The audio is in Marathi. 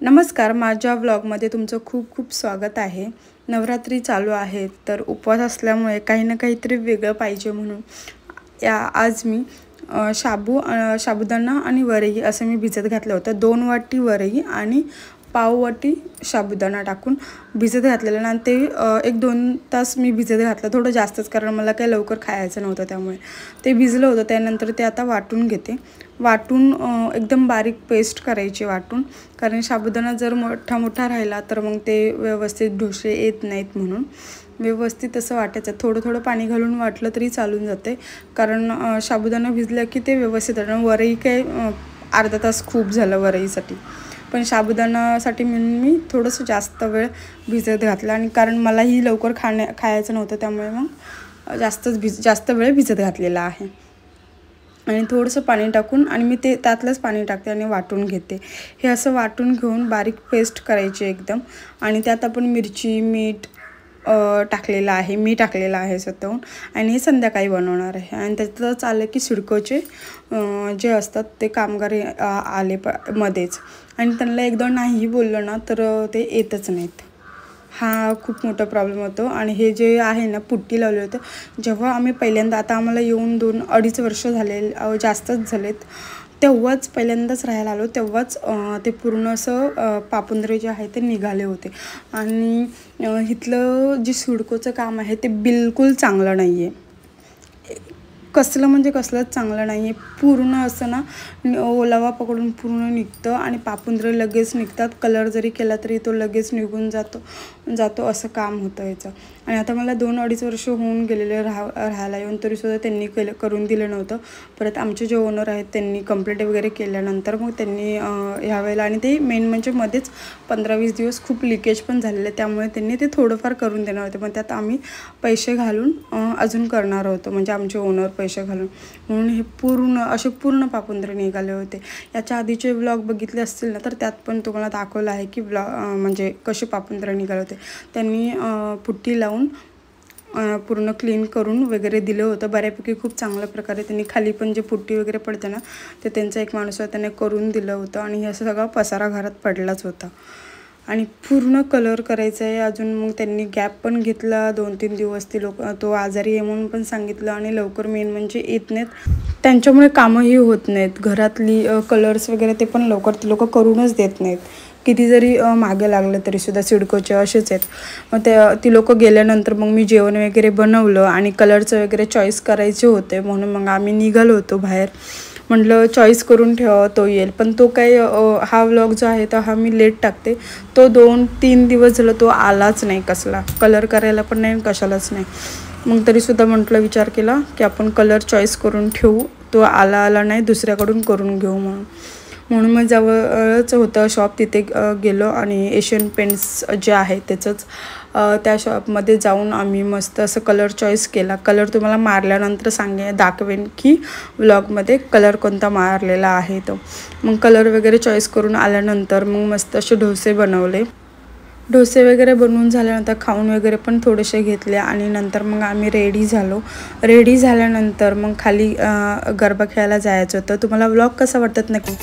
नमस्कार, माझ्या व्लॉगमध्ये तुमचं खूप खूप स्वागत आहे। नवरात्री चालू आहे तर उपवास असल्यामुळे काही ना काहीतरी वेगळं पाहिजे म्हणून आज मी साबुदाणा आणि वरई असं मी भिजत घातलं होतं। 2 वाटी वरई आणि पाव वाटी साबुदाणा टाकून भिजत घातलेलं आणि ते 1-2 तास मी भिजत घातलं, थोडं जास्तच, कारण मला काही लवकर खायचं नव्हतं त्यामुळे ते भिजलं होतं। त्यानंतर ते आता वाटून घेते। वाटून एकदम बारीक पेस्ट करायची वाटून, कारण साबुदाणा जर मोठा मोठा राहिला तर मग ते व्यवस्थित डोसे येत नाहीत, म्हणून व्यवस्थित असं वाटायचं। थोडं थोडं पाणी घालून वाटलं तरी चालून जाते, कारण साबुदाणा भिजला की ते व्यवस्थित राहणार। वरई काय अर्धा तास खूप झालं वरईसाठी, पण साबुदाणासाठी म्हणून मी थोडंसं जास्त वेळ भिजत घातलं, आणि कारण मलाही लवकर खायचं नव्हतं त्यामुळे मग जास्त वेळ भिजत घातलेला आहे। आणि थोडंसं पाणी टाकून आणि मी ते त्यातलंच पाणी टाकते आणि वाटून घेते। हे असं वाटून घेऊन बारीक पेस्ट करायची एकदम, आणि त्यात आपण मिरची मीठ टाकलेलं आहे, मी टाकलेलं आहे स्वतःहून, आणि हे संध्याकाळी बनवणार आहे। आणि त्यातच आलं की सिडकोचे जे असतात ते कामगार आले मध्येच, आणि त्यांना एकदा नाही बोललं ना तर ते येतच नाहीत। हा खूप मोठा प्रॉब्लेम होतो। आणि हे जे आहे ना, पुट्टी लावली होतं जेव्हा आम्ही पहिल्यांदा, आता आम्हाला येऊन 2-2.5 वर्ष झाले, जास्तच झालेत, तेव्हाच पहिल्यांदाच राहायला आलो, तेव्हाच ते पूर्ण असं पापुंद्रे जे आहे ते निघाले होते। आणि इथलं जे सिडकोचं काम आहे ते बिलकुल चांगलं नाही आहे, कसलं म्हणजे कसलंच चांगलं नाही आहे। पूर्ण असं ना ओलावा पकडून पूर्ण निघतं, आणि पापुंद्रे लगेच निघतात, कलर जरी केला तरी तो लगेच निघून जातो असं काम होतं याचं। आणि आता मला 2-2.5 वर्ष होऊन गेलेले राहायला येऊन, तरीसुद्धा त्यांनी करून दिलं नव्हतं। परत आमचे जे ओनर आहेत त्यांनी कंप्लेंट वगैरे केल्यानंतर मग त्यांनी ह्यावेळेला, आणि ते मेन म्हणजे मध्येच 15-20 दिवस खूप लिकेज पण झालेले, त्यामुळे त्यांनी ते थोडंफार करून देणार होते, पण त्यात आम्ही पैसे घालून अजून करणार होतो, म्हणजे आमचे ओनर पैसे घालून, म्हणून हे पूर्ण पापुंद्रे निघाले होते। याच्या आधीचे व्लॉग बघितले असतील ना तर त्यात पण तुम्हाला दाखवलं आहे की म्हणजे कसे पापुंद्रे निघाले होते। त्यांनी पुट्टी लावून पूर्ण क्लीन करून वगैरे दिलं होतं बऱ्यापैकी, खूप चांगल्या प्रकारे त्यांनी खाली पण जे पुट्टी वगैरे पडते ना ते त्यांचा एक माणूस आहे त्याने करून दिलं होतं, आणि हे असं सगळं पसारा घरात पडलाच होता। आणि पूर्ण कलर करायचा आहे अजून, मग त्यांनी गॅप पण घेतला 2-3 दिवस, तो आजारी आहे म्हणून पण सांगितलं, आणि लवकर मेन म्हणजे येत नाहीत, त्यांच्यामुळे कामंही होत नाहीत। घरातली कलर्स वगैरे ते पण लवकर ती लोक करूनच देत नाहीत, किती जरी मागे लागलं तरीसुद्धा। सिडकोचे असेच आहेत। मग ती लोक गेल्यानंतर मग मी जेवण वगैरे बनवलं, आणि कलरचं वगैरे चॉईस करायचे होते, म्हणून मग आम्ही निघालो होतो बाहेर। म्हटलं चॉईस करून ठेवा, तो येईल, पण तो काही हा व्लॉग जो आहे तर हा मी लेट टाकते, तो 2-3 दिवस झालं तो आलाच नाही, कसला कलर करायला पण नाही, कशालाच नाही। मग तरीसुद्धा म्हटलं, विचार केला की आपण कलर चॉईस करून ठेवू, तो आला नाही, दुसऱ्याकडून करून घेऊ म्हणून मग जवळच होतं शॉप, तिथे गेलो, आणि एशियन पेंट्स जे आहे त्याचंच त्या शॉपमध्ये जाऊन आम्ही मस्त असं कलर चॉईस केला। कलर तुम्हाला मारल्यानंतर दाखवेन की व्लॉगमध्ये कलर कोणता मारलेला आहे तो। मग कलर वगैरे चॉईस करून आल्यानंतर मग मस्त असे डोसे बनवले। डोसे वगैरे बनवून झाल्यानंतर खाऊन वगैरे पण थोडेसे घेतले, आणि नंतर मग आम्ही रेडी झाल्यानंतर मग खाली गरबा खेळायला जायचं होतं। तुम्हाला व्लॉग कसा वाटत नक्की